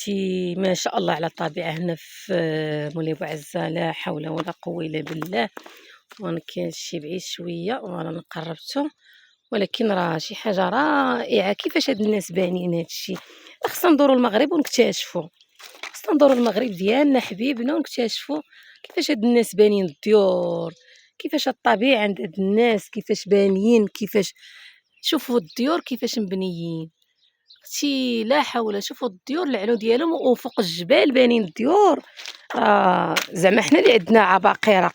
بنتي ما شاء الله على الطبيعة هنا في مولاي بوعزة، لا حول ولا قوة إلا بالله. وأنا كاين شي بعيد شوية ورانا قربتو، ولكن راه شي حاجة رائعة. كيفاش هاد الناس بانيين هادشي؟ خصنا ندورو المغرب ونكتشفو، خصنا ندورو المغرب ديالنا حبيبنا ونكتشفو كيفاش هاد الناس بانيين الديور، كيفاش الطبيعة عند هاد الناس، كيفاش بانيين، كيفاش شوفوا الديور كيفاش مبنيين. اختي لا حول، شوفوا الديور العلو ديالهم وفوق الجبال بانين الديور. زعما حنا اللي عندنا عباقرة،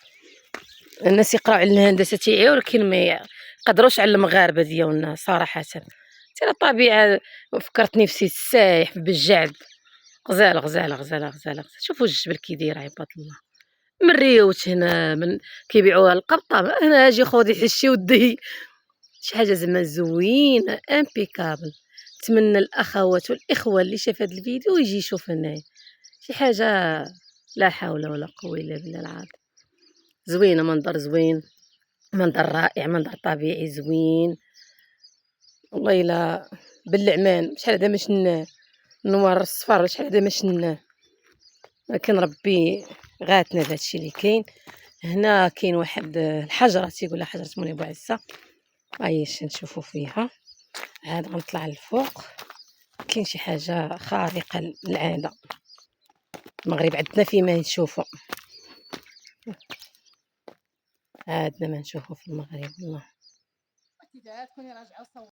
الناس يقراو على الهندسة تيعيو ولكن ما يقدروش على المغاربة ديالنا صراحة. ترى الطبيعة فكرتني في سيد السايح في بالجعد، غزالة غزالة غزالة غزالة. شوفوا الجبل كي داير عباد الله، من ريوت هنا من كيبيعوها القبطة، هنا اجي خودي حشي ودي شي حاجة زعما زوينة امبيكابل. نتمنى الاخوات والاخوه اللي شاف هذا الفيديو يجي يشوف هنايا شي حاجه لا حول ولا قوه الا بالله العظيم. زوينه، منظر زوين، منظر رائع، منظر طبيعي زوين والله. الا بالعمان شحال هذا ما شناه، النوار الصفر شحال هذا ما شناه، لكن ربي غاتنا بهادشي اللي كاين هنا. كاين واحد الحجره تيقولها حجره مولاي بوعزة، عايش نشوفوا فيها. عاد غنطلع للفوق، كاين شي حاجه خارقه للعاده المغرب عندنا فيه ما نشوفوا، عادنا ما نشوفوا في المغرب والله.